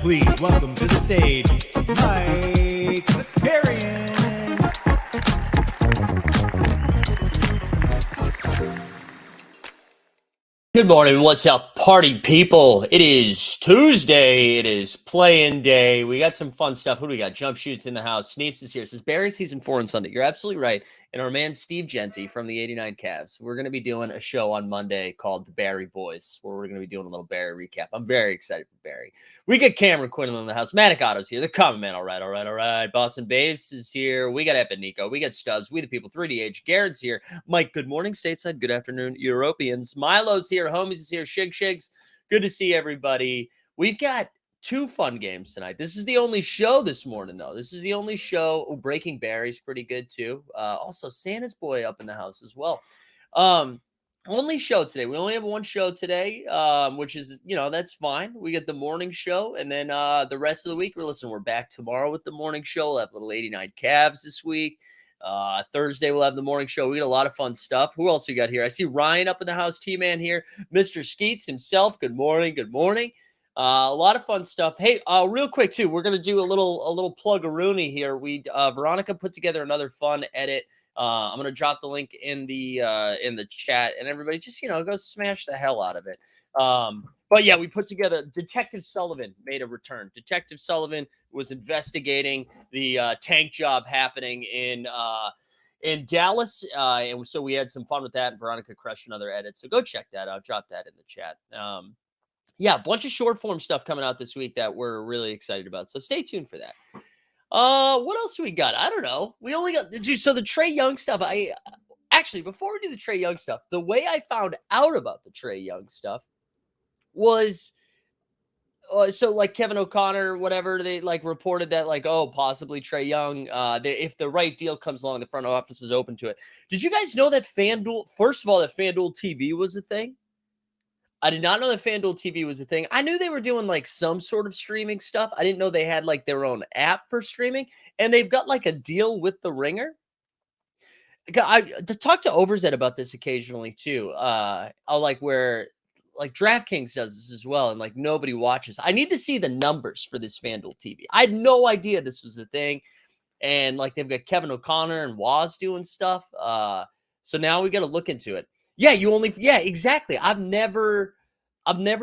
please welcome to the stage, Mike Zakarian. Good morning. What's up, party people? It is Tuesday. It is play-in day. We got some fun stuff. Who do we got? Jump shoots in the house. Sneeps is here. It says Barry season 4 on Sunday. You're absolutely right. And our man Steve Genty from the 89 Cavs. We're going to be doing a show on Monday called The Barry Boys, where we're going to be doing a little Barry recap. I'm very excited for Barry. We get Cameron Quinlan in the house. Matic Otto's here. The common man. All right. Boston Babes is here. We got Evan Nico. We got Stubbs. We the people. 3DH. Garrett's here. Mike, good morning, stateside. Good afternoon, Europeans. Milo's here. Homies is here. Shigs. Good to see everybody. We've got 2 fun games tonight. This is the only show this morning, though. This is the only show. Oh, Breaking Barry's pretty good, too. Also, Santa's Boy up in the house as well. Only show today. We only have one show today, which is, that's fine. We get the morning show, and then the rest of the week, we're back tomorrow with the morning show. We'll have little 89 Cavs this week. Thursday, we'll have the morning show. We got a lot of fun stuff. Who else we got here? I see Ryan up in the house, T-Man here. Mr. Skeets himself. Good morning. A lot of fun stuff. Hey, real quick too, we're gonna do a little plug-a-rooney here. Veronica put together another fun edit. I'm gonna drop the link in the chat, and everybody just go smash the hell out of it. But yeah, we put together. Detective Sullivan made a return. Detective Sullivan was investigating the tank job happening in Dallas, and so we had some fun with that. And Veronica crushed another edit, so go check that out. Drop that in the chat. Yeah, a bunch of short form stuff coming out this week that we're really excited about. So stay tuned for that. What else do we got? I don't know. We only got the Trae Young stuff. Before we do the Trae Young stuff, the way I found out about the Trae Young stuff was like Kevin O'Connor, whatever, they reported that possibly Trae Young, if the right deal comes along, the front office is open to it. Did you guys know that FanDuel TV was a thing? I did not know that FanDuel TV was a thing. I knew they were doing some sort of streaming stuff. I didn't know they had their own app for streaming, and they've got a deal with The Ringer. I talk to Overzet about this occasionally too. Where DraftKings does this as well, and nobody watches. I need to see the numbers for this FanDuel TV. I had no idea this was the thing, and they've got Kevin O'Connor and Waz doing stuff. So now we got to look into it. Yeah, exactly. I've never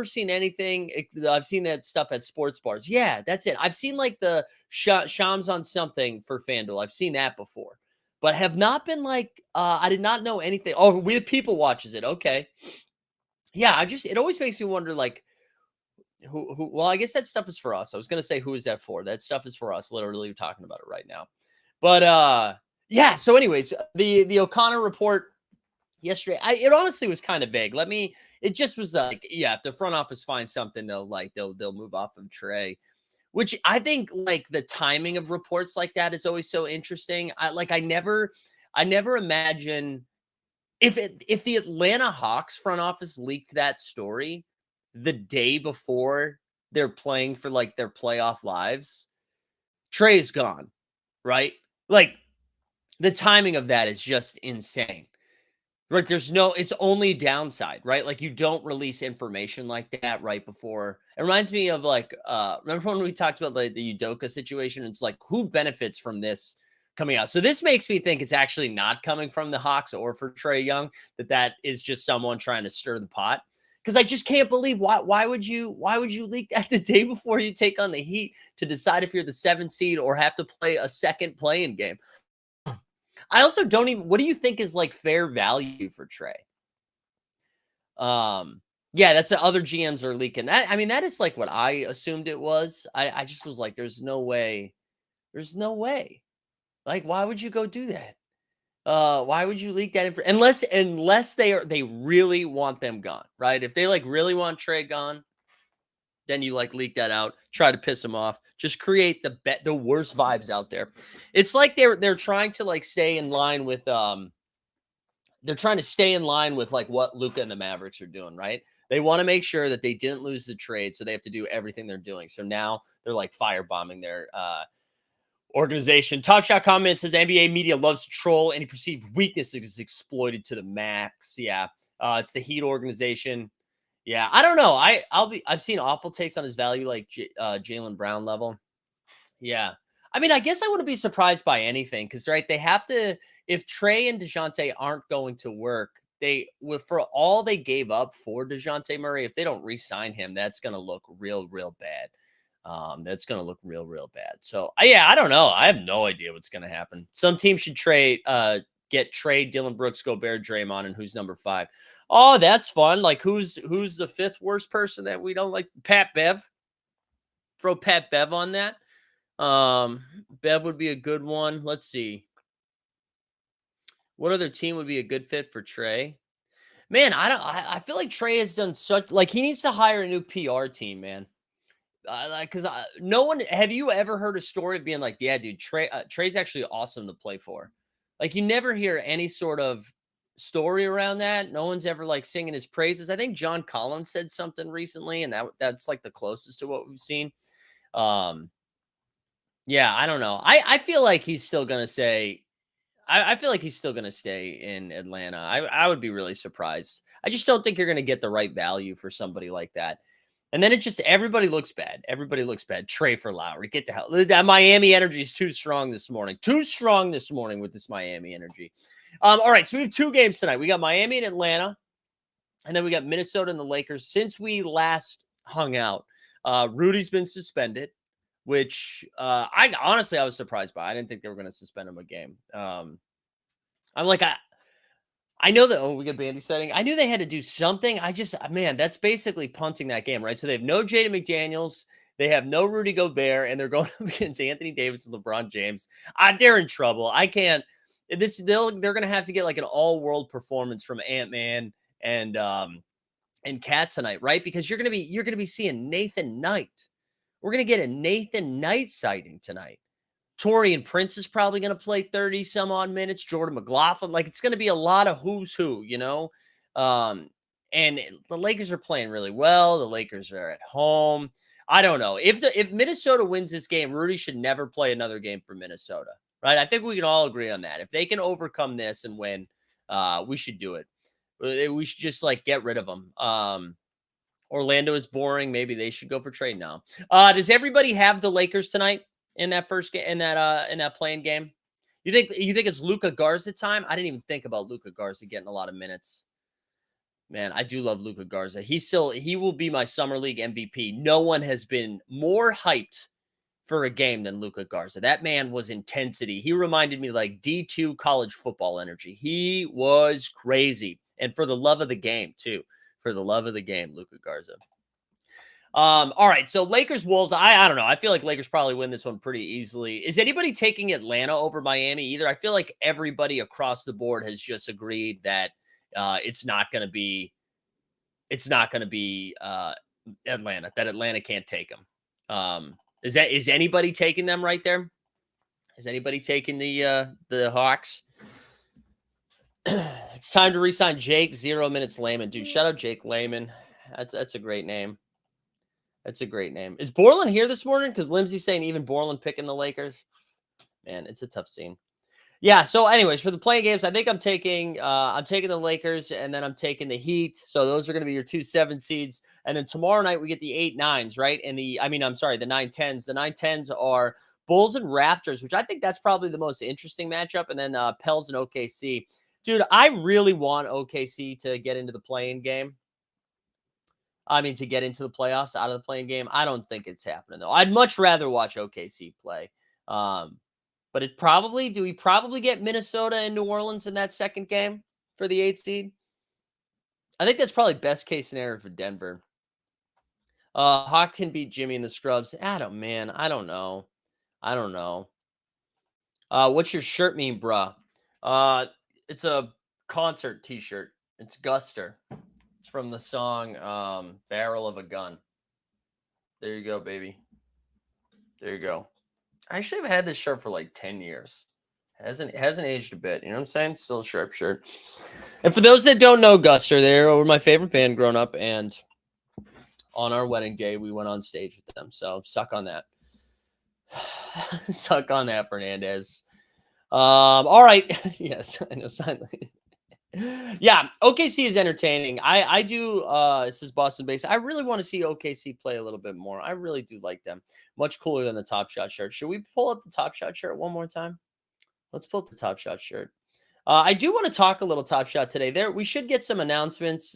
seen anything. I've seen that stuff at sports bars. Yeah, that's it. I've seen the Shams on something for FanDuel. I've seen that before, but have not been I did not know anything. Oh, We the People watches it. Okay. Yeah, it always makes me wonder who well, I guess that stuff is for us. I was going to say, who is that for? That stuff is for us. Literally, we're talking about it right now. But yeah, so anyways, the O'Connor report yesterday, it honestly was kind of vague. It just was if the front office finds something, they'll move off of Trae, which I think the timing of reports like that is always so interesting. I never imagine if the Atlanta Hawks front office leaked that story the day before they're playing for their playoff lives, Trae is gone, right? The timing of that is just insane. Right, it's only downside, right? You don't release information like that right before. It reminds me of remember when we talked about the Udoka situation? It's who benefits from this coming out? So this makes me think it's actually not coming from the Hawks or for Trae Young, that is just someone trying to stir the pot. because I just can't believe why would you leak that the day before you take on the Heat to decide if you're the 7th seed or have to play a second play-in game? I also don't even what do you think is like fair value for Trae? Yeah, that's other GMs are leaking. That I mean, that is like what I assumed it was. I just was like, there's no way. There's no way. Like, why would you go do that? Why would you leak that unless they really want them gone, right? If they like really want Trae gone, then you like leak that out, try to piss them off, just create the worst vibes out there. It's like they're trying to like stay in line with they're trying to stay in line with like what Luka and the Mavericks are doing, right? They want to make sure that they didn't lose the trade, so they have to do everything they're doing. So now they're like firebombing their organization. Top Shot comments says NBA media loves to troll. Any perceived weakness is exploited to the max. Yeah, it's the Heat organization. Yeah, I don't know. I've seen awful takes on his value, like Jaylen Brown level. Yeah. I mean, I guess I wouldn't be surprised by anything because, right, they have to, if Trae and DeJounte aren't going to work, for all they gave up for DeJounte Murray, if they don't re sign him, that's going to look real, real bad. That's going to look real, real bad. So, yeah, I don't know. I have no idea what's going to happen. Some team should get Trae, Dylan Brooks, Gobert, Draymond, and who's number 5. Oh, that's fun. Like, who's the 5th worst person that we don't like? Pat Bev. Throw Pat Bev on that. Bev would be a good one. Let's see. What other team would be a good fit for Trae? Man, I feel like Trae has done such like he needs to hire a new PR team, man. Because no one have you ever heard a story of being like, yeah, dude, Trae's actually awesome to play for. Like you never hear any sort of story around that. No one's ever like singing his praises. I think John Collins said something recently, and that's like the closest to what we've seen. Yeah, I don't know. I feel like he's still gonna say. I feel like he's still gonna stay in Atlanta. I would be really surprised. I just don't think you're gonna get the right value for somebody like that. And then it just everybody looks bad. Everybody looks bad. Trey for Lowry. Get the hell. That Miami energy is too strong this morning. Too strong this morning with this Miami energy. All right, so we have 2 games tonight. We got Miami and Atlanta, and then we got Minnesota and the Lakers. Since we last hung out, Rudy's been suspended, which I honestly I was surprised by. I didn't think they were going to suspend him a game. I'm like I know that. Oh, we got Bandy setting. I knew they had to do something. Man, that's basically punting that game, right? So they have no Jaden McDaniels, they have no Rudy Gobert, and they're going up against Anthony Davis and LeBron James. They're in trouble. I can't. They're going to have to get like an all-world performance from Ant-Man and Cat tonight, right? Because you're going to be seeing Nathan Knight. We're going to get a Nathan Knight sighting tonight. Torian Prince is probably going to play 30 some odd minutes. Jordan McLaughlin, like it's going to be a lot of who's who, you know? And the Lakers are playing really well. The Lakers are at home. I don't know. If Minnesota wins this game, Rudy should never play another game for Minnesota, right? I think we can all agree on that. If they can overcome this and win, we should do it. We should just like get rid of them. Orlando is boring. Maybe they should go for trade now. Does everybody have the Lakers tonight in that first game in that playing game? You think it's Luka Garza time? I didn't even think about Luka Garza getting a lot of minutes. Man, I do love Luka Garza. He will be my summer league MVP. No one has been more hyped for a game than Luka Garza. That man was intensity. He reminded me like D2 college football energy. He was crazy. And for the love of the game, too. For the love of the game, Luka Garza. All right, so Lakers Wolves. I don't know. I feel like Lakers probably win this one pretty easily. Is anybody taking Atlanta over Miami either? I feel like everybody across the board has just agreed that it's not going to be Atlanta. That Atlanta can't take them. Is anybody taking them right there? Is anybody taking the Hawks? It's time to re-sign Jake 0 minutes Layman. Dude, shout out Jake Layman. That's a great name. That's a great name. Is Borland here this morning? Because Limsey's saying even Borland picking the Lakers. Man, it's a tough scene. Yeah, so anyways, for the playing games, I think I'm taking the Lakers and then I'm taking the Heat. So those are going to be your 2 7 seeds. And then tomorrow night we get the 8 9s, right? And the 9 10s. The 9 10s are Bulls and Raptors, which I think that's probably the most interesting matchup. And then Pels and OKC. Dude, I really want OKC to get into the playing game. I mean, to get into the playoffs out of the playing game. I don't think it's happening though. I'd much rather watch OKC play. Um, but do we probably get Minnesota and New Orleans in that second game for the 8th seed? I think that's probably best case scenario for Denver. Hawk can beat Jimmy and the Scrubs. Man, I don't know. I don't know. What's your shirt mean, bruh? It's a concert t-shirt. It's Guster. It's from the song Barrel of a Gun. There you go, baby. There you go. I actually have had this shirt for like 10 years. Hasn't aged a bit. You know what I'm saying? Still a sharp shirt. And for those that don't know Guster, they were my favorite band growing up. And on our wedding day, we went on stage with them. So suck on that. Suck on that, Fernandez. All right. Yes, I know. Yeah, OKC is entertaining. I do. This is Boston based. I really want to see OKC play a little bit more. I really do like them. Much cooler than the Top Shot shirt. Should we pull up the Top Shot shirt one more time? Let's pull up the Top Shot shirt. I do want to talk a little Top Shot today. We should get some announcements.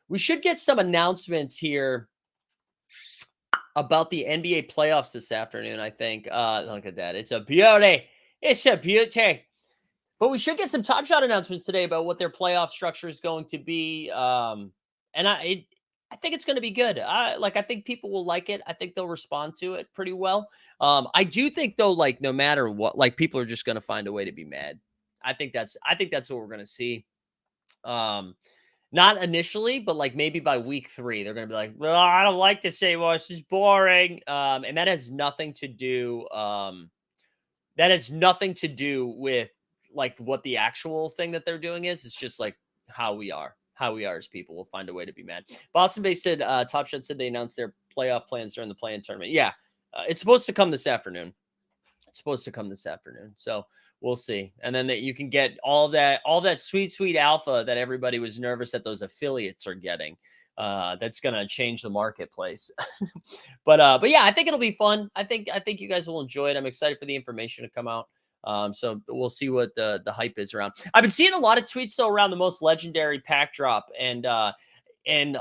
We should get some announcements here about the NBA playoffs this afternoon. I think. Look at that. It's a beauty. It's a beauty. But we should get some Top Shot announcements today about what their playoff structure is going to be. And I think it's going to be good. I think people will like it. I think they'll respond to it pretty well. I do think though, like no matter what, like people are just going to find a way to be mad. I think that's what we're going to see. Not initially, but like maybe by week 3, they're going to be like, well, I don't like this anymore. This is boring. And that has nothing to do. That has nothing to do with like what the actual thing that they're doing is. It's just like how we are as people. We'll find a way to be mad. Boston Bay said, Top Shot said they announced their playoff plans during the play-in tournament. Yeah, it's supposed to come this afternoon. So we'll see. And then that you can get all that sweet alpha that everybody was nervous that those affiliates are getting. That's going to change the marketplace. But yeah, I think it'll be fun. I think you guys will enjoy it. I'm excited for the information to come out. So we'll see what the hype is around. I've been seeing a lot of tweets though around the most legendary pack drop and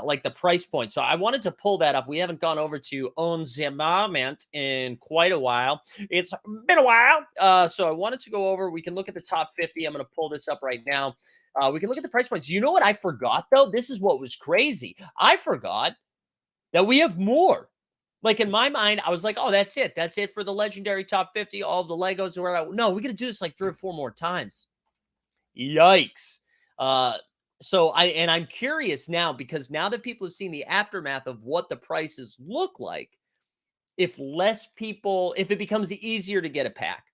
like the price point. So I wanted to pull that up. We haven't gone over to On the Moment in quite a while. It's been a while. So I wanted to go over. We can look at the top 50. I'm going to pull this up right now. We can look at the price points. You know what I forgot though? This is what was crazy. I forgot that we have more. Like in my mind, I was like, oh, that's it. That's it for the legendary top 50. All of the Legos. No, we're going to do this like 3 or 4 more times. Yikes. So I'm curious now because now that people have seen the aftermath of what the prices look like, if it becomes easier to get a pack,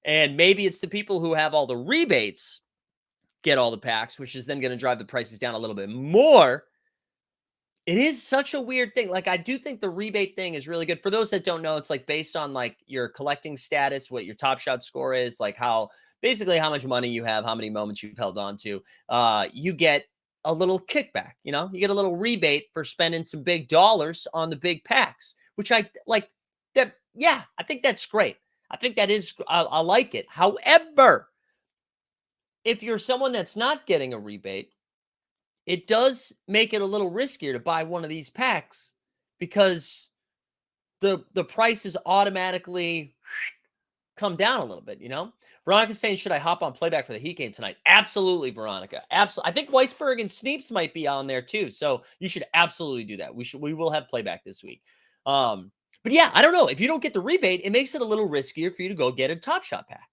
and maybe it's the people who have all the rebates get all the packs, which is then going to drive the prices down a little bit more. It is such a weird thing. Like, I do think the rebate thing is really good. For those that don't know, it's like based on like your collecting status, what your Top Shot score is, like basically how much money you have, how many moments you've held on to. You get a little kickback, you get a little rebate for spending some big dollars on the big packs, which I like that. Yeah, I think that's great. I think that is, I like it. However, if you're someone that's not getting a rebate, it does make it a little riskier to buy one of these packs because the prices automatically come down a little bit, Veronica's saying, should I hop on playback for the Heat game tonight? Absolutely, Veronica. Absolutely. I think Weisberg and Sneeps might be on there too. So you should absolutely do that. We will have playback this week. But yeah, I don't know. If you don't get the rebate, it makes it a little riskier for you to go get a Top Shot pack.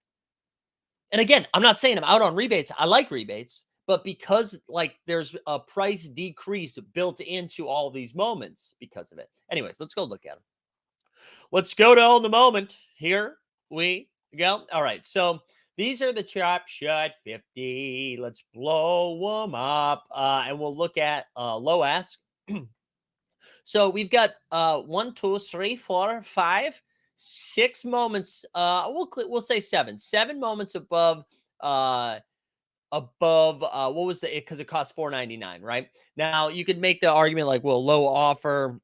And again, I'm not saying I'm out on rebates. I like rebates. But because like there's a price decrease built into all these moments because of it. Anyways, let's go look at them. Let's go to On the Moment. Here we go. All right. So these are the Top Shot 50. Let's blow them up. And we'll look at low ask. So we've got 1, 2, 3, 4, 5, 6 moments. We'll say 7. 7 moments above what was it? Because it costs $4.99, right? Now you could make the argument like, well, low offer,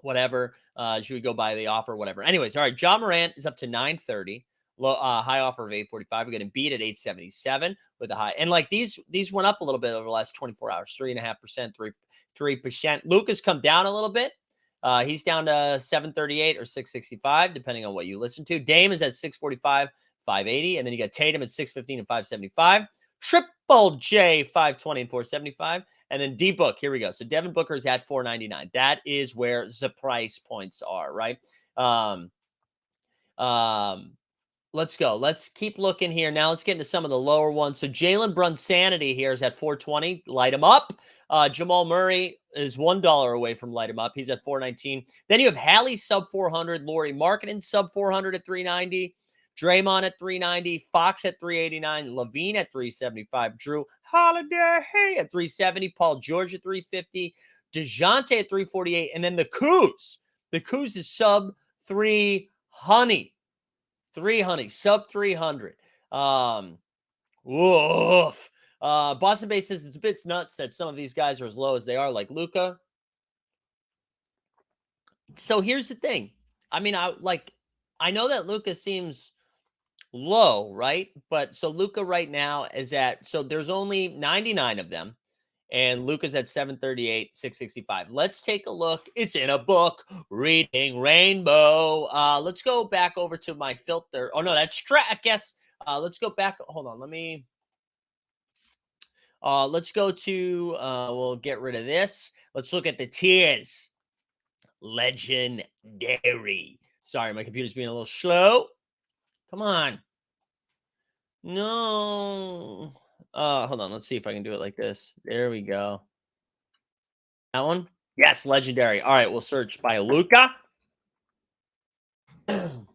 whatever. Should we go buy the offer, whatever? Anyways, all right. Ja Morant is up to $9.30. high offer of 845. We got Embiid at 877 with a high. And like these went up a little bit over the last 24 hours, 3.5%, 3%. Luka's come down a little bit. He's down to 738 or 665, depending on what you listen to. Dame is at 645, 580. And then you got Tatum at 615 and 575. Triple J, 520 and 475. And then D-Book, here we go. So Devin Booker is at 499. That is where the price points are, right? Let's go. Let's keep looking here. Now let's get into some of the lower ones. So Jalen Brunsanity here is at 420. Light him up. Jamal Murray is $1 away from light him up. He's at 419. Then you have Hallie sub 400, Lauri Markkanen sub 400 at 390, Draymond at 390, Fox at 389, Levine at 375, Drew Holiday at 370, Paul George at 350, DeJounte at 348, and then the Kuz. The Kuz is sub 300. Sub 300. Woof. Boston Bay says it's a bit nuts that some of these guys are as low as they are, like Luka. So here's the thing. I mean, I know that Luka seems low, right? But so Luka right now is at, so there's only 99 of them. And Luka's at 738, 665. Let's take a look. It's in a book, Reading Rainbow. Let's go back over to my filter. Oh, no, that's I guess. Let's go back. Hold on. Let's go to, we'll get rid of this. Let's look at the tiers. Legendary. Sorry, my computer's being a little slow. Come on. No. Hold on. Let's see if I can do it like this. There we go. That one? Yes, legendary. All right, we'll search by Luka. All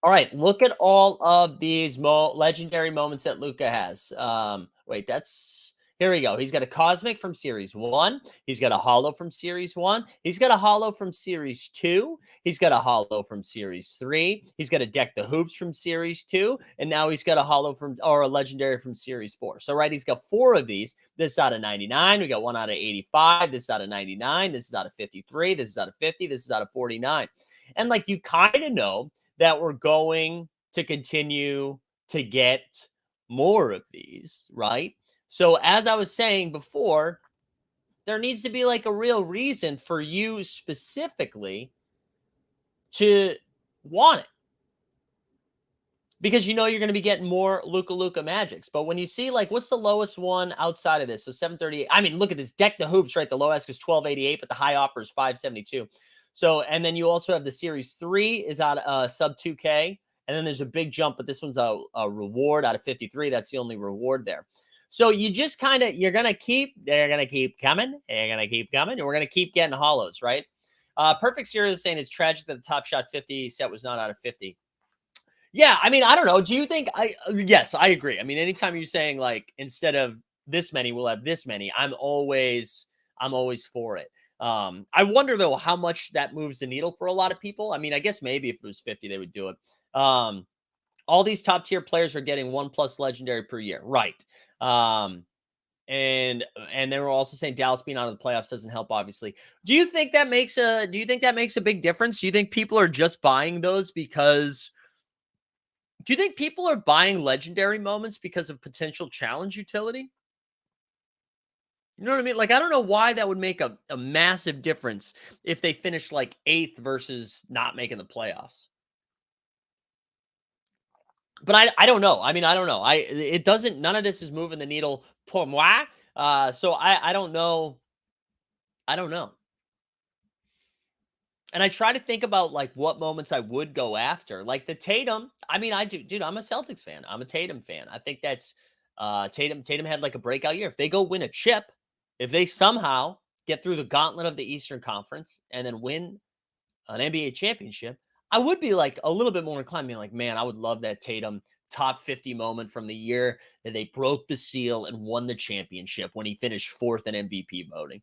right, look at all of these legendary moments that Luka has. Wait, here we go. He's got a Cosmic from Series 1. He's got a Holo from Series 1. He's got a Holo from Series 2. He's got a Holo from Series 3. He's got a Deck the Hoops from Series 2. And now he's got a Holo or a Legendary from Series 4. So, right, he's got 4 of these. This is out of 99. We got one out of 85. This is out of 99. This is out of 53. This is out of 50. This is out of 49. And, like, you kind of know that we're going to continue to get more of these, right? So as I was saying before, there needs to be like a real reason for you specifically to want it. Because you know you're going to be getting more Luka Magics. But when you see like what's the lowest one outside of this? So 738. I mean, look at this. Deck the Hoops, right? The lowest is 1288, but the high offer is 572. So, and then you also have the Series 3 is out sub 2K. And then there's a big jump, but this one's a reward out of 53. That's the only reward there. So you just kind of, they're going to keep coming. They're going to keep coming. And we're going to keep getting holos, right? Perfect Series is saying it's tragic that the Top Shot 50 set was not out of 50. Yeah, I mean, I don't know. Do you think yes, I agree. I mean, anytime you're saying like, instead of this many, we'll have this many, I'm always for it. I wonder though, how much that moves the needle for a lot of people. I mean, I guess maybe if it was 50, they would do it. All these top tier players are getting 1+ legendary per year. Right. And they were also saying Dallas being out of the playoffs doesn't help, obviously. Do you think that makes a big difference? Do you think people are just buying those because do you think people are buying legendary moments because of potential challenge utility? You know what I mean? Like, I don't know why that would make a massive difference if they finish like 8th versus not making the playoffs. But I don't know. I mean, I don't know. None of this is moving the needle pour moi. So I don't know. I don't know. And I try to think about like what moments I would go after. Like the Tatum. I mean, dude, I'm a Celtics fan. I'm a Tatum fan. I think that's Tatum had like a breakout year. If they go win a chip, if they somehow get through the gauntlet of the Eastern Conference and then win an NBA championship, I would be like a little bit more inclined, being like, man, I would love that Tatum top 50 moment from the year that they broke the seal and won the championship when he finished 4th in MVP voting.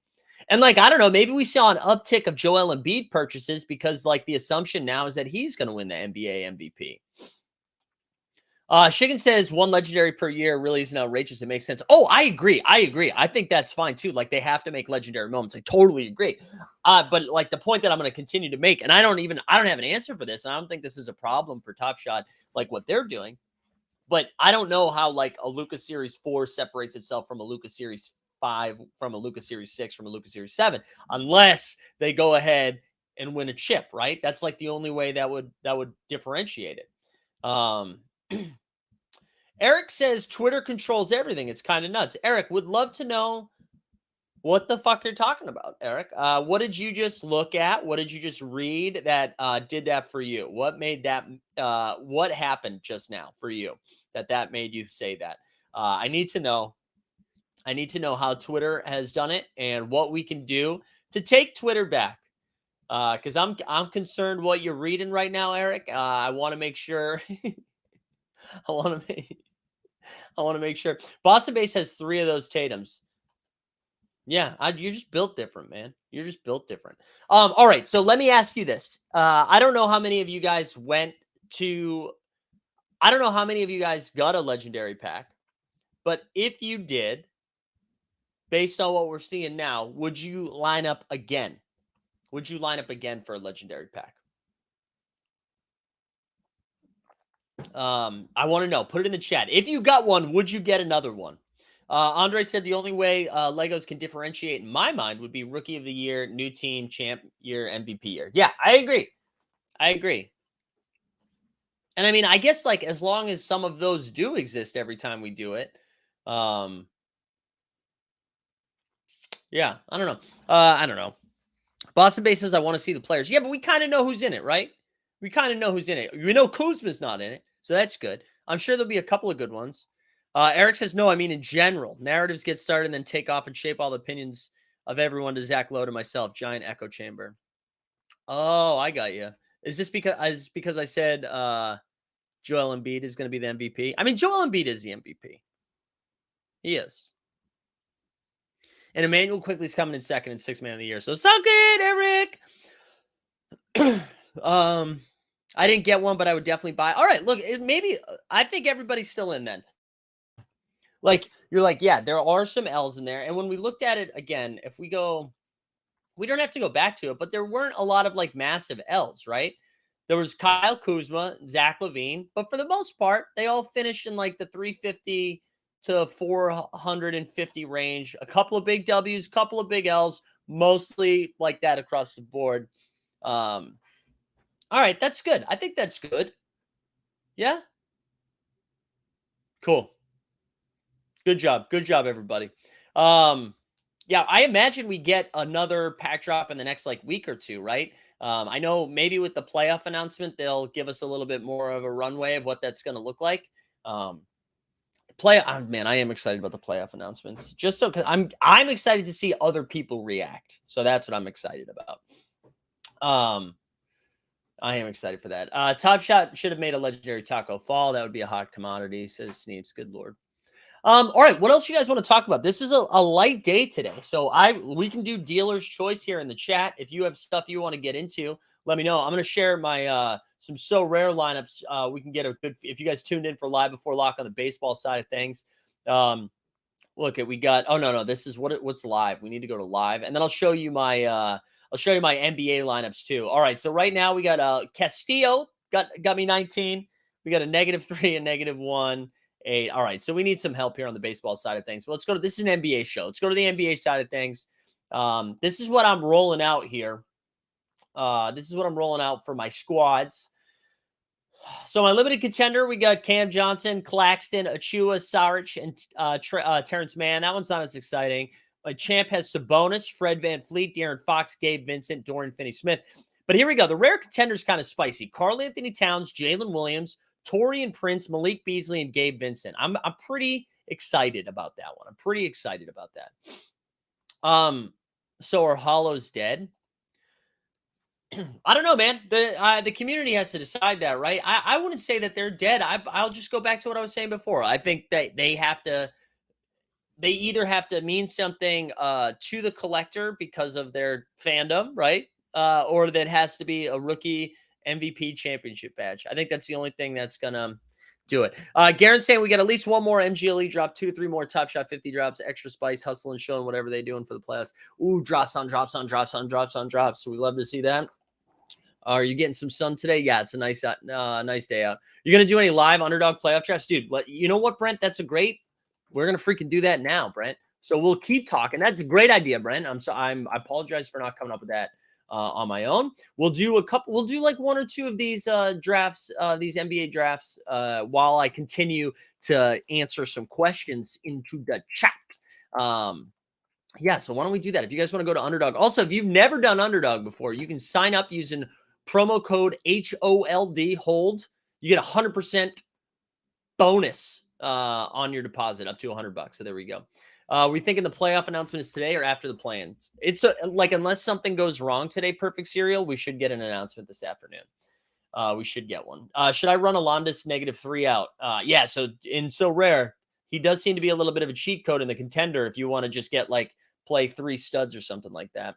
And like, I don't know, maybe we saw an uptick of Joel Embiid purchases because like the assumption now is that he's going to win the NBA MVP. Shiggin says 1 legendary per year really isn't outrageous. It makes sense. Oh, I agree. I think that's fine too. Like, they have to make legendary moments. I totally agree. But like, the point that I'm going to continue to make, and I don't have an answer for this. And I don't think this is a problem for Top Shot, like what they're doing. But I don't know how like a Lucas Series 4 separates itself from a Lucas Series 5, from a Lucas Series 6, from a Lucas Series 7, unless they go ahead and win a chip, right? That's like the only way that would differentiate it. Eric says Twitter controls everything. It's kind of nuts. Eric, would love to know what the fuck you're talking about, Eric. What did you just look at? What did you just read that did that for you? What made that? What happened just now for you that made you say that? I need to know. I need to know how Twitter has done it and what we can do to take Twitter back. Because I'm concerned what you're reading right now, Eric. I want to make sure. I want to make sure. Boston Base has 3 of those Tatums. Yeah, you're just built different, man. You're just built different. All right, so let me ask you this. I don't know how many of you guys I don't know how many of you guys got a legendary pack, but if you did, based on what we're seeing now, would you line up again? Would you line up again for a legendary pack? I want to know. Put it in the chat. If you got one, would you get another one? Andre said the only way Legos can differentiate in my mind would be rookie of the year, new team, champ year, MVP year. Yeah, I agree. I agree. And I mean, I guess like as long as some of those do exist every time we do it. Yeah, I don't know. I don't know. Boston Bay says I want to see the players. Yeah, but we kind of know who's in it, right? We kind of know who's in it. We know Kuzma's not in it, so that's good. I'm sure there'll be a couple of good ones. Eric says, no, I mean in general. Narratives get started and then take off and shape all the opinions of everyone to Zach Lowe to myself. Giant echo chamber. Oh, I got you. Is this because I said Joel Embiid is going to be the MVP? I mean, Joel Embiid is the MVP. He is. And Emmanuel Quickly's coming in second and 6th man of the year. So suck it, Eric. I didn't get one, but I would definitely buy. All right, look, maybe I think everybody's still in then. Like, you're like, yeah, there are some L's in there. And when we looked at it again, if we go, we don't have to go back to it, but there weren't a lot of like massive L's, right? There was Kyle Kuzma, Zach LaVine, but for the most part, they all finished in like the 350 to 450 range. A couple of big W's, couple of big L's, mostly like that across the board. All right, that's good. I think that's good. Yeah. Cool. Good job. Good job, everybody. Yeah, I imagine we get another pack drop in the next like week or two, right? I know maybe with the playoff announcement, they'll give us a little bit more of a runway of what that's going to look like. Man, I am excited about the playoff announcements. Just so because I'm excited to see other people react. So that's what I'm excited about. I am excited for that. Top Shot should have made a legendary Taco Fall. That would be a hot commodity, says Sneeps. Good Lord. All right, what else you guys want to talk about? This is a light day today, so we can do dealer's choice here in the chat. If you have stuff you want to get into, let me know. I'm going to share my some so rare lineups. We can get a good if you guys tuned in for live before lock on the baseball side of things. Look at we got. Oh no, this is what's live. We need to go to live, and then I'll show you my NBA lineups too. All right, so right now we got Castillo got me 19. We got a -3 and -1. 8. All right. So we need some help here on the baseball side of things. But let's go to this is an NBA show. Let's go to the NBA side of things. This is what I'm rolling out here. This is what I'm rolling out for my squads. So my limited contender, we got Cam Johnson, Claxton, Achua, Saric, and Terrence Mann. That one's not as exciting. My champ has Sabonis, Fred VanVleet, De'Aaron Fox, Gabe Vincent, Dorian Finney-Smith. But here we go. The rare contender's kind of spicy. Karl-Anthony Towns, Jalen Williams, Taurean Prince, Malik Beasley, and Gabe Vincent. I'm pretty excited about that one. I'm pretty excited about that. So are Hollows dead? I don't know, man. The community has to decide that, right? I wouldn't say that they're dead. I'll just go back to what I was saying before. I think that they either have to mean something to the collector because of their fandom, right? Or that has to be a rookie MVP championship badge. I think that's the only thing that's gonna Do it. Garen's saying we got at least one more MGLE drop, 2 to 3 more Top Shot 50 drops, extra spice, hustle and showing whatever they're doing for the playoffs. Ooh, drops on drops on drops on drops on drops. So we love to see that. Are you getting some sun today? Yeah, it's a nice day out. You're going to do any live underdog playoff drafts? Dude, you know what, Brent? We're going to freaking do that now, Brent. So we'll keep talking. That's a great idea, Brent. I apologize for not coming up with that on my own. We'll do like 1 or 2 of these drafts, these NBA drafts, while I continue to answer some questions into the chat. Yeah, so why don't we do that? If you guys want to go to Underdog. Also, if you've never done Underdog before, you can sign up using promo code HOLD, hold. You get 100% bonus on your deposit up to $100. So there we go. We thinking the playoff announcement is today or after the play-ins? It's like, unless something goes wrong today, Perfect Serial, we should get an announcement this afternoon. We should get one. Should I run Alondas -3 out? Yeah, so in So Rare, he does seem to be a little bit of a cheat code in the contender if you want to just get play 3 studs or something like that.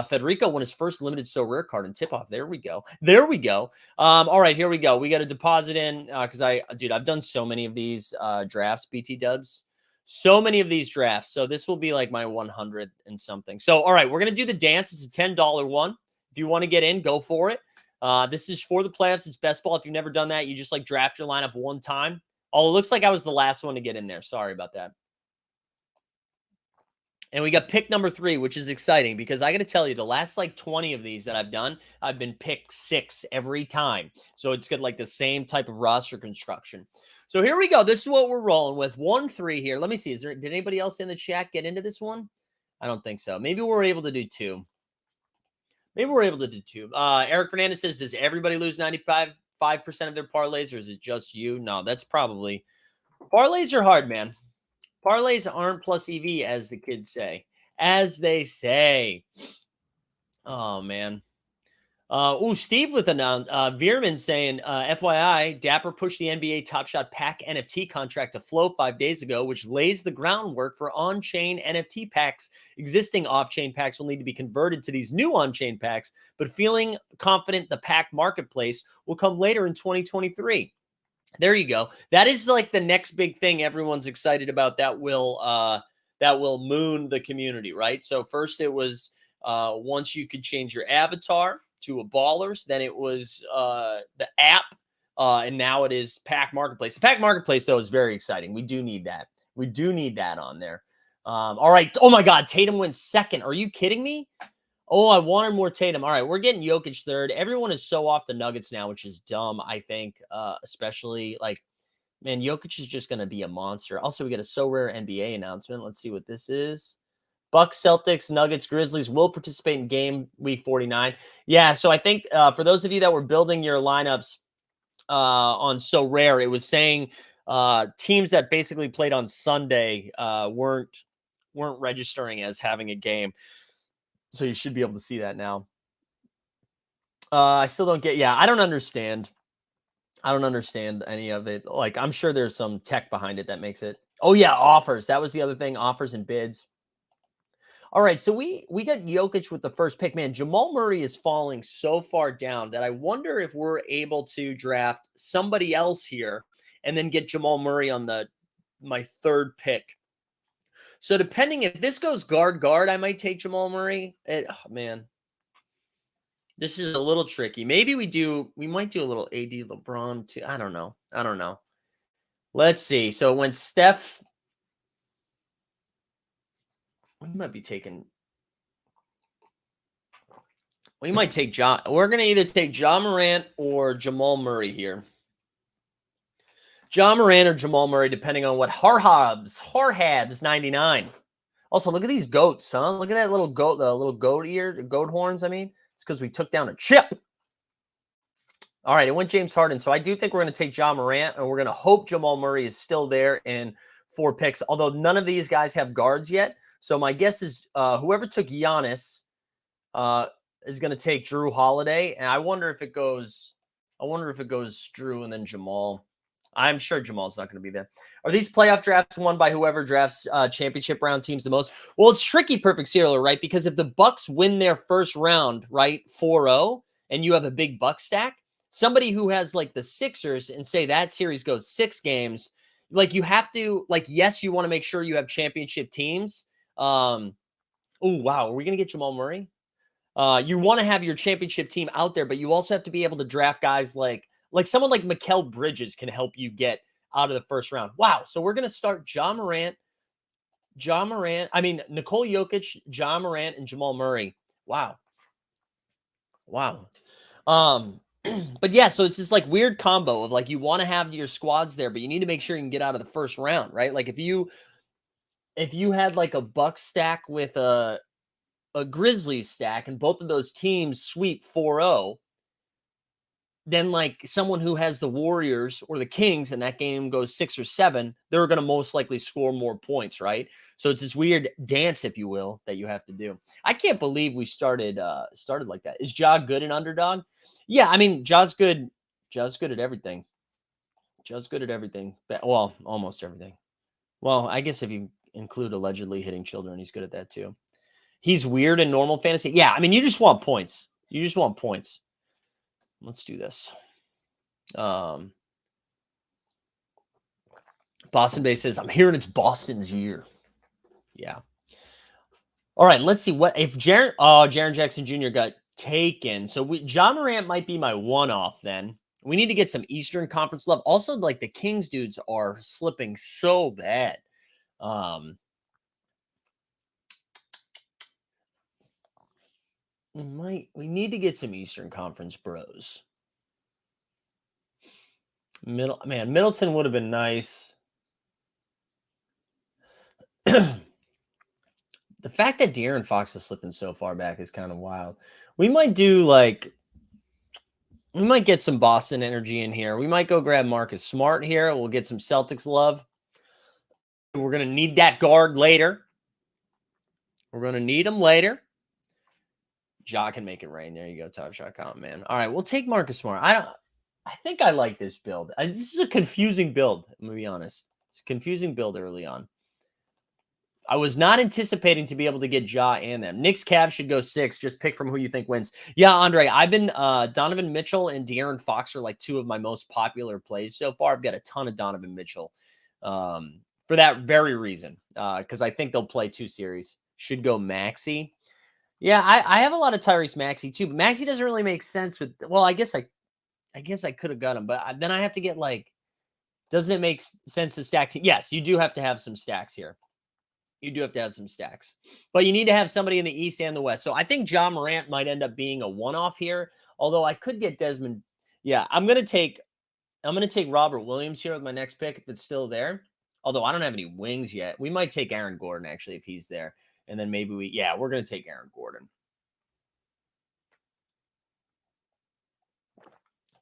Federico won his first limited So Rare card in tip-off. There we go. There we go. All right, here we go. We got to deposit in because I've done so many of these drafts, BT dubs. So many of these drafts. So this will be like my 100 and something. So, all right, we're going to do the dance. It's a $10 one. If you want to get in, go for it. This is for the playoffs. It's best ball. If you've never done that, you just draft your lineup one time. Oh, it looks like I was the last one to get in there. Sorry about that. And we got pick number 3, which is exciting because I got to tell you, the last 20 of these that I've done, I've been pick 6 every time. So it's got the same type of roster construction. So here we go. This is what we're rolling with. 1-3 here. Let me see. Did anybody else in the chat get into this one? I don't think so. Maybe we're able to do 2. Maybe we're able to do 2. Eric Fernandez says, does everybody lose 95% of their parlays, or is it just you? No, that's probably... Parlays are hard, man. Parlays aren't plus EV, as the kids say. As they say. Oh, man. Steve with an Veerman saying, FYI, Dapper pushed the NBA Top Shot pack NFT contract to flow 5 days ago, which lays the groundwork for on-chain NFT packs. Existing off-chain packs will need to be converted to these new on-chain packs, but feeling confident the pack marketplace will come later in 2023. There you go. That is the next big thing everyone's excited about that will moon the community, right? So first it was once you could change your avatar to a Ballers, then it was the app, and now it is Pack Marketplace. The Pack Marketplace, though, is very exciting. We do need that. We do need that on there. All right. Oh, my God. Tatum went second. Are you kidding me? Oh, I wanted more Tatum. All right, we're getting Jokic third. Everyone is so off the Nuggets now, which is dumb, I think, especially, man, Jokic is just going to be a monster. Also, we got a So Rare NBA announcement. Let's see what this is. Bucks, Celtics, Nuggets, Grizzlies will participate in game week 49. Yeah, so I think for those of you that were building your lineups on So Rare, it was saying teams that basically played on Sunday weren't registering as having a game. So you should be able to see that now. I still don't get, I don't understand. I don't understand any of it. I'm sure there's some tech behind it that makes it. Oh, yeah, offers. That was the other thing, offers and bids. All right, so we got Jokic with the first pick. Man, Jamal Murray is falling so far down that I wonder if we're able to draft somebody else here and then get Jamal Murray on my third pick. So depending if this goes guard, I might take Jamal Murray. Oh, man. This is a little tricky. Maybe we might do a little AD LeBron too. I don't know. Let's see. So when Steph, we might take John. We're going to either take Ja Morant or Jamal Murray here. Ja Morant or Jamal Murray, depending on what Harhabs 99. Also, look at these goats, huh? Look at that little goat, the little goat ears, goat horns, I mean. It's because we took down a chip. All right, it went James Harden. So I do think we're going to take Ja Morant, and we're going to hope Jamal Murray is still there in 4 picks, although none of these guys have guards yet. So my guess is whoever took Giannis is going to take Drew Holiday, and I wonder if it goes Drew and then Jamal. I'm sure Jamal's not going to be there. Are these playoff drafts won by whoever drafts championship round teams the most? Well, it's tricky, Perfect Serial, right? Because if the Bucks win their first round, right, 4-0, and you have a big Buck stack, somebody who has like the Sixers and say that series goes 6 games, like you have to, like, yes, you want to make sure you have championship teams. Oh, wow. Are we going to get Jamal Murray? You want to have your championship team out there, but you also have to be able to draft guys like someone like Mikal Bridges can help you get out of the first round. Wow. So we're going to start Nicole Jokic, Ja Morant, and Jamal Murray. Wow. But yeah, so it's this like weird combo of like you want to have your squads there, but you need to make sure you can get out of the first round, right? Like if you had like a Bucks stack with a Grizzlies stack and both of those teams sweep 4-0, then like someone who has the Warriors or the Kings and that game goes 6 or 7, they're going to most likely score more points, right? So it's this weird dance, if you will, that you have to do. I can't believe we started like that. Is Ja good an underdog? Yeah, I mean, Ja's good. Ja's good at everything. Ja's good at everything. Well, almost everything. Well, I guess if you include allegedly hitting children, he's good at that too. He's weird in normal fantasy. Yeah, I mean, you just want points. You just want points. Let's do this. Boston Bay says, I'm hearing it's Boston's year. Yeah. All right, let's see what if Jaren Jackson Jr. got taken. So Ja Morant might be my one-off then. We need to get some Eastern Conference love. Also, like the Kings dudes are slipping so bad. We need to get some Eastern Conference bros. Middleton would have been nice. The fact that De'Aaron Fox is slipping so far back is kind of wild. We might get some Boston energy in here. We might go grab Marcus Smart here. We'll get some Celtics love. We're going to need that guard later. We're going to need him later. Ja can make it rain. There you go, Top Shot comment, man. All right, we'll take Marcus Smart. I think I like this build. This is a confusing build, I'm going to be honest. It's a confusing build early on. I was not anticipating to be able to get Ja and them. Knicks Cavs should go 6. Just pick from who you think wins. Yeah, Andre, I've been Donovan Mitchell and De'Aaron Fox are like 2 of my most popular plays so far. I've got a ton of Donovan Mitchell for that very reason, because I think they'll play 2 series. Should go Maxey. Yeah, I have a lot of Tyrese Maxey too, but Maxey doesn't really make sense with. Well, I guess I could have got him, but then I have to get like. Doesn't it make sense to stack? Yes, you do have to have some stacks here. You do have to have some stacks, but you need to have somebody in the East and the West. So I think Ja Morant might end up being a one-off here, although I could get Desmond. Yeah, I'm going to take Robert Williams here with my next pick if it's still there. Although I don't have any wings yet. We might take Aaron Gordon actually if he's there. And then maybe we're going to take Aaron Gordon.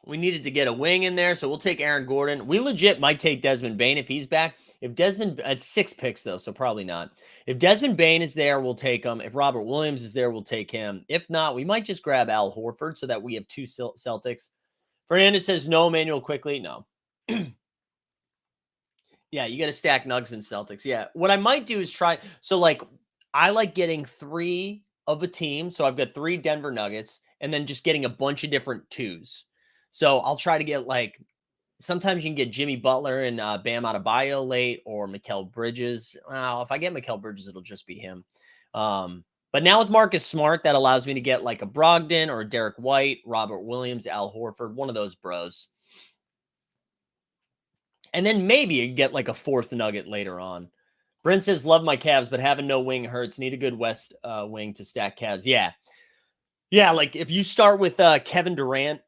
We needed to get a wing in there, so we'll take Aaron Gordon. We legit might take Desmond Bane if he's back. If Desmond, at 6 picks though, so probably not. If Desmond Bane is there, we'll take him. If Robert Williams is there, we'll take him. If not, we might just grab Al Horford so that we have 2 Celtics. Fernandez says no, Manuel quickly. No. Yeah, you got to stack Nugs and Celtics. Yeah, what I might do is try. So like, I like getting 3 of a team. So I've got 3 Denver Nuggets and then just getting a bunch of different 2s. So I'll try to get like, sometimes you can get Jimmy Butler and Bam Adebayo late or Mikal Bridges. Well, if I get Mikal Bridges, it'll just be him. But now with Marcus Smart, that allows me to get like a Brogdon or a Derek White, Robert Williams, Al Horford, one of those bros. And then maybe you get like a 4th Nugget later on. Brent says, love my Cavs, but having no wing hurts. Need a good West wing to stack Cavs. Yeah. Yeah, like if you start with Kevin Durant,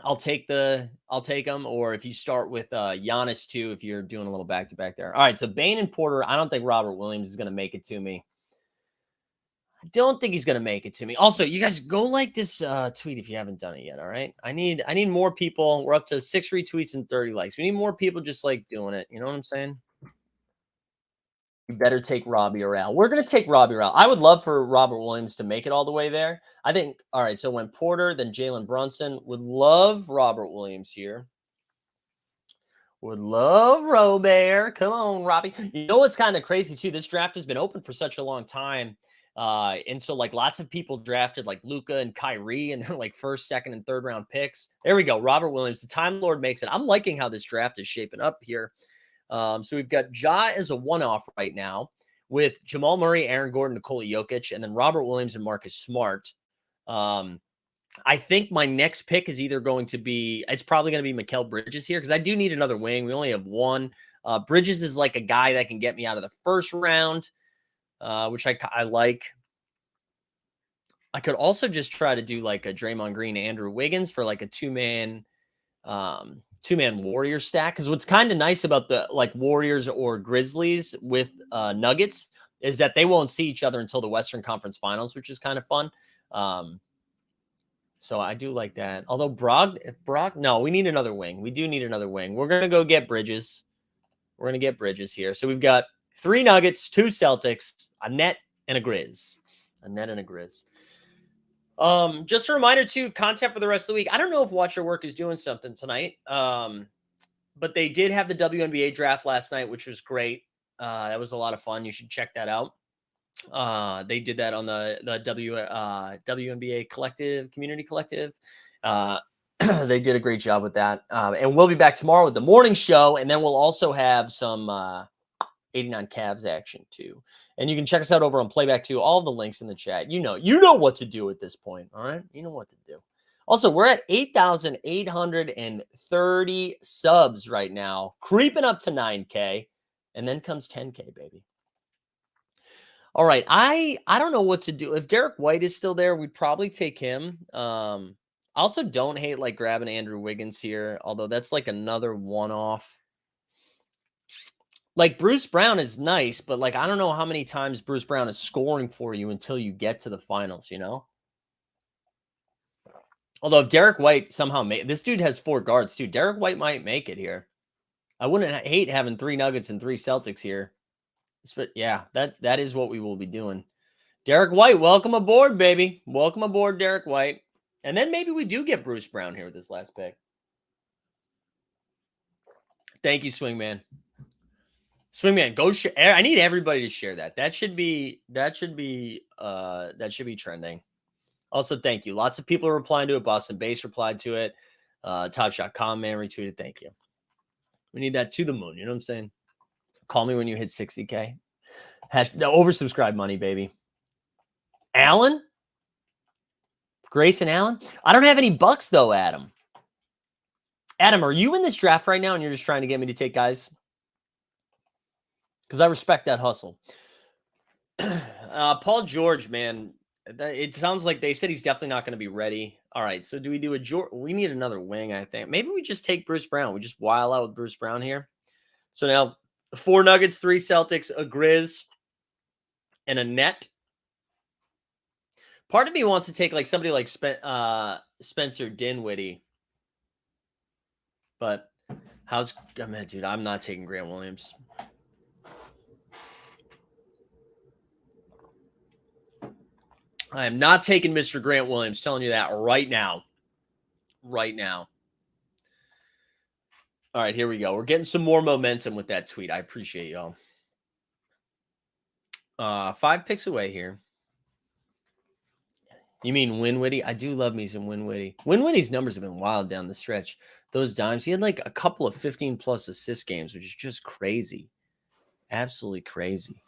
I'll take him. Or if you start with Giannis too, if you're doing a little back-to-back there. All right, so Bane and Porter, I don't think Robert Williams is going to make it to me. I don't think he's going to make it to me. Also, you guys go like this tweet if you haven't done it yet, all right? I need more people. We're up to 6 retweets and 30 likes. We need more people just like doing it. You know what I'm saying? You better take Robbie or Al. We're going to take Robbie or Al. I would love for Robert Williams to make it all the way there. I think, all right, so when Porter, then Jalen Brunson. Would love Robert Williams here. Would love Robert. Come on, Robbie. You know what's kind of crazy, too? This draft has been open for such a long time. And so like lots of people drafted like Luca and Kyrie and they're like first, second, and third round picks. There we go. Robert Williams, the Time Lord makes it. I'm liking how this draft is shaping up here. So we've got Ja as a one-off right now with Jamal Murray, Aaron Gordon, Nikola Jokic, and then Robert Williams and Marcus Smart. I think my next pick is either going to be, it's probably going to be Mikal Bridges here because I do need another wing. We only have one. Bridges is like a guy that can get me out of the first round, which I like. I could also just try to do like a Draymond Green, Andrew Wiggins for like a two-man Warrior stack. Because what's kind of nice about the like Warriors or Grizzlies with Nuggets is that they won't see each other until the Western Conference Finals, which is kind of fun. So I do like that. Although no, we need another wing. We do need another wing. We're going to go get Bridges. We're going to get Bridges here. So we've got 3 Nuggets, 2 Celtics, a net, and a Grizz. A net and a Grizz. Just a reminder too, content for the rest of the week. I don't know if Watch Your Work is doing something tonight. But they did have the WNBA draft last night, which was great. That was a lot of fun. You should check that out. They did that on the WNBA collective, community collective. They did a great job with that. And we'll be back tomorrow with the morning show. And then we'll also have some 89 Cavs action too. And you can check us out over on Playback too. All the links in the chat. You know what to do at this point. All right. You know what to do. Also, we're at 8,830 subs right now, creeping up to 9K. And then comes 10K, baby. All right. I don't know what to do. If Derek White is still there, we'd probably take him. I also don't hate like grabbing Andrew Wiggins here, although that's like another one-off. Like Bruce Brown is nice, but like I don't know how many times Bruce Brown is scoring for you until you get to the finals, you know? Although if Derek White somehow this dude has 4 guards too. Derek White might make it here. I wouldn't hate having 3 Nuggets and 3 Celtics here. But yeah, that is what we will be doing. Derek White, welcome aboard, baby. Welcome aboard, Derek White. And then maybe we do get Bruce Brown here with this last pick. Thank you, Swingman. Swingman, go share. I need everybody to share that. That should be trending. Also, thank you. Lots of people are replying to it. Boston Base replied to it. Top Shot Com Man retweeted. Thank you. We need that to the moon. You know what I'm saying? Call me when you hit 60K. Oversubscribe money, baby. Allen? Grayson Allen? I don't have any bucks, though, Adam. Adam, are you in this draft right now and you're just trying to get me to take guys? Because I respect that hustle. Paul George, man. It sounds like they said he's definitely not going to be ready. All right, so do we do a George? We need another wing, I think. Maybe we just take Bruce Brown. We just while out with Bruce Brown here. So now 4 Nuggets, 3 Celtics, a Grizz, and a net. Part of me wants to take like somebody like Spencer Dinwiddie. But dude, I'm not taking Grant Williams. I am not taking Mr. Grant Williams, telling you that right now. Right now. All right, here we go. We're getting some more momentum with that tweet. I appreciate y'all. 5 picks away here. You mean Winwitty? I do love me some Winwitty. Winwitty's numbers have been wild down the stretch. Those dimes. He had like a couple of 15-plus assist games, which is just crazy. Absolutely crazy.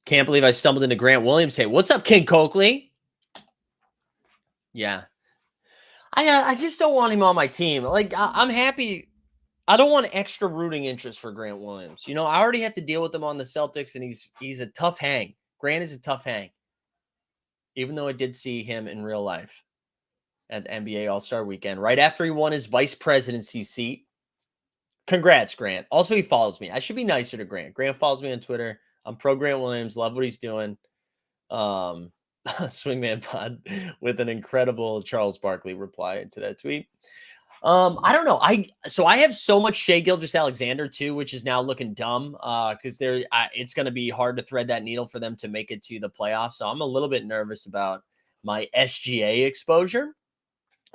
Can't believe I stumbled into Grant Williams. Hey, what's up, King Coakley? Yeah. I just don't want him on my team. Like, I'm happy. I don't want extra rooting interest for Grant Williams. You know, I already have to deal with him on the Celtics, and he's a tough hang. Grant is a tough hang. Even though I did see him in real life at the NBA All-Star Weekend, right after he won his vice presidency seat. Congrats, Grant. Also, he follows me. I should be nicer to Grant. Grant follows me on Twitter. I'm pro Grant Williams. Love what he's doing. Swingman Pod with an incredible Charles Barkley reply to that tweet. I don't know. I have so much Shai Gilgeous-Alexander too, which is now looking dumb because it's going to be hard to thread that needle for them to make it to the playoffs. So I'm a little bit nervous about my SGA exposure.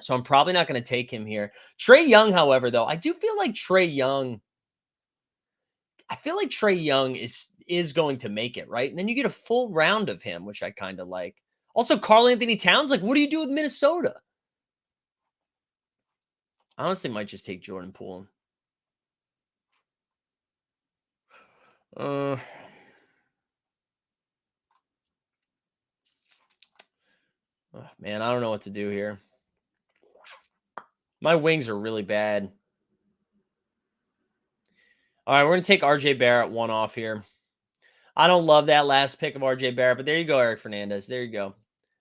So I'm probably not going to take him here. Trae Young, however, though, I do feel like Trae Young. I feel like Trae Young is is going to make it, right? And then you get a full round of him, which I kind of like. Also, Karl Anthony Towns, like, what do you do with Minnesota? I honestly might just take Jordan Poole. Oh, man, I don't know what to do here. My wings are really bad. All right, we're going to take RJ Barrett one off here. I don't love that last pick of RJ Barrett, but there you go, Eric Fernandez. There you go.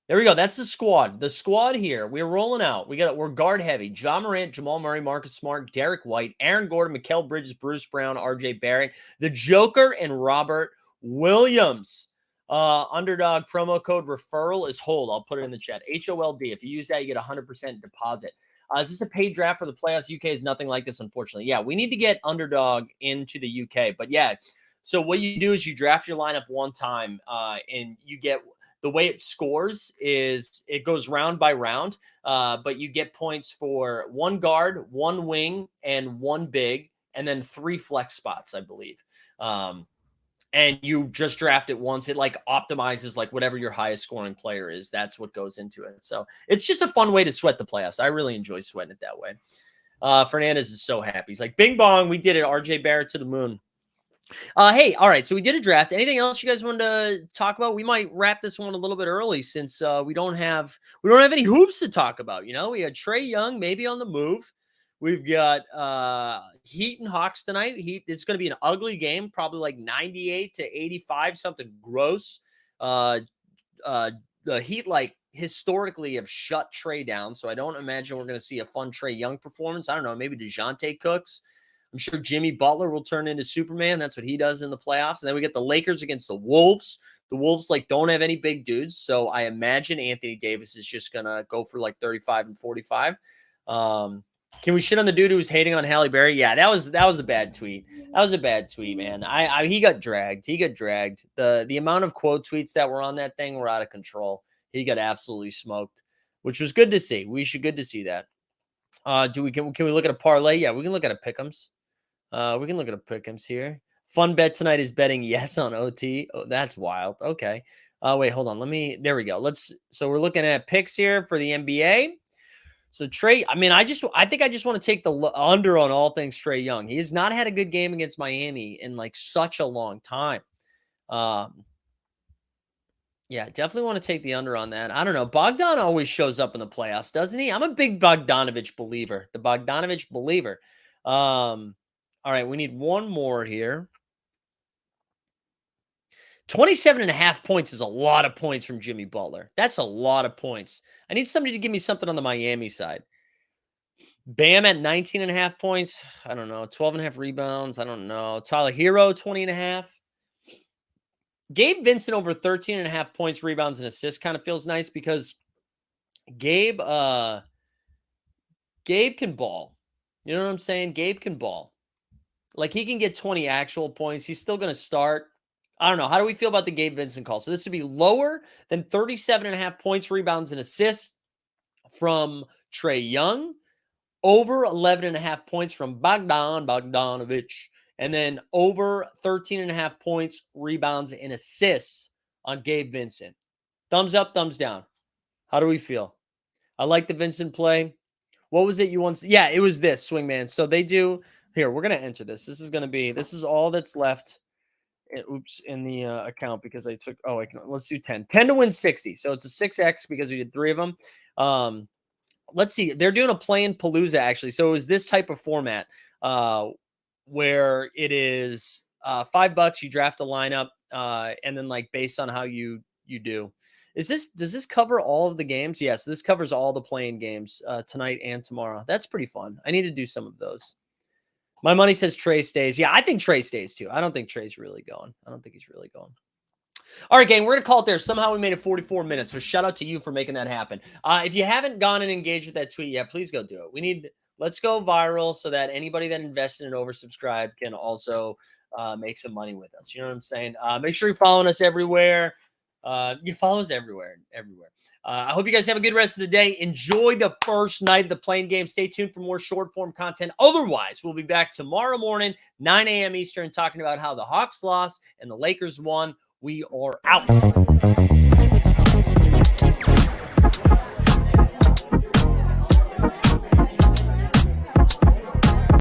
There we go. That's the squad. The squad here. We're rolling out. We're guard heavy. John Morant, Jamal Murray, Marcus Smart, Derek White, Aaron Gordon, Mikal Bridges, Bruce Brown, RJ Barrett, the Joker, and Robert Williams. Underdog promo code referral is hold. I'll put it in the chat. HOLD. If you use that, you get 100% deposit. Is this a paid draft for the playoffs? UK is nothing like this, unfortunately. Yeah, we need to get Underdog into the UK. But yeah, so what you do is you draft your lineup one time, and you get the way it scores is it goes round by round, but you get points for one guard, one wing, and one big, and then 3 flex spots, I believe. And you just draft it once. It like optimizes like whatever your highest scoring player is. That's what goes into it. So it's just a fun way to sweat the playoffs. I really enjoy sweating it that way. Fernandez is so happy. He's like, bing bong, we did it. RJ Barrett to the moon. Hey, all right. So we did a draft. Anything else you guys wanted to talk about? We might wrap this one a little bit early since we don't have any hoops to talk about. You know, we had Trae Young maybe on the move. We've got Heat and Hawks tonight. It's going to be an ugly game, probably like 98 to 85, something gross. The Heat, like, historically have shut Trae down, so I don't imagine we're going to see a fun Trae Young performance. I don't know, maybe DeJounte Cooks. I'm sure Jimmy Butler will turn into Superman. That's what he does in the playoffs. And then we get the Lakers against the Wolves. The Wolves, like, don't have any big dudes, so I imagine Anthony Davis is just going to go for, like, 35 and 45. Can we shit on the dude who was hating on Halle Berry? Yeah, that was a bad tweet. That was a bad tweet, man. He got dragged. He got dragged. The amount of quote tweets that were on that thing were out of control. He got absolutely smoked, which was good to see. Good to see that. Can we look at a parlay? Yeah, we can look at a pick'ems. We can look at a pick'ems here. Fun bet tonight is betting yes on OT. Oh, that's wild. Okay. Wait, hold on. There we go. So we're looking at picks here for the NBA. So Trae, I think I just want to take the under on all things Trae Young. He has not had a good game against Miami in like such a long time. Yeah, definitely want to take the under on that. I don't know. Bogdan always shows up in the playoffs, doesn't he? I'm a big Bogdanovich believer. The Bogdanovich believer. All right, we need one more here. 27.5 points is a lot of points from Jimmy Butler. That's a lot of points. I need somebody to give me something on the Miami side. Bam at 19.5 points. I don't know. 12.5 rebounds. I don't know. Tyler Hero, 20.5. Gabe Vincent over 13.5 points, rebounds, and assists kind of feels nice because Gabe can ball. You know what I'm saying? Gabe can ball. Like, he can get 20 actual points. He's still going to start. I don't know. How do we feel about the Gabe Vincent call? So this would be lower than 37.5 points, rebounds, and assists from Trae Young. Over 11.5 points from Bogdanovich. And then over 13.5 points, rebounds, and assists on Gabe Vincent. Thumbs up, thumbs down. How do we feel? I like the Vincent play. What was it you once? Yeah, it was this, Swingman. So they do. Here, we're going to enter this. This is all that's left. Oops, in the account because I took. Oh, let's do 10. 10 to win 60. So it's a 6x because we did 3 of them. Let's see. They're doing a play-in Palooza, actually. So it was this type of format where it is $5. You draft a lineup, and then, like, based on how you do. Does this cover all of the games? Yes, this covers all the play-in games tonight and tomorrow. That's pretty fun. I need to do some of those. My money says Trae stays. Yeah, I think Trae stays too. I don't think Trae's really going. I don't think he's really going. All right, gang, we're going to call it there. Somehow we made it 44 minutes, so shout out to you for making that happen. If you haven't gone and engaged with that tweet yet, please go do it. Let's go viral so that anybody that invested and oversubscribed can also make some money with us. You know what I'm saying? Make sure you're following us everywhere. You follow us everywhere. I hope you guys have a good rest of the day. Enjoy the first night of the playing game. Stay tuned for more short form content. Otherwise, we'll be back tomorrow morning, 9 a.m. Eastern, talking about how the Hawks lost and the Lakers won. We are out.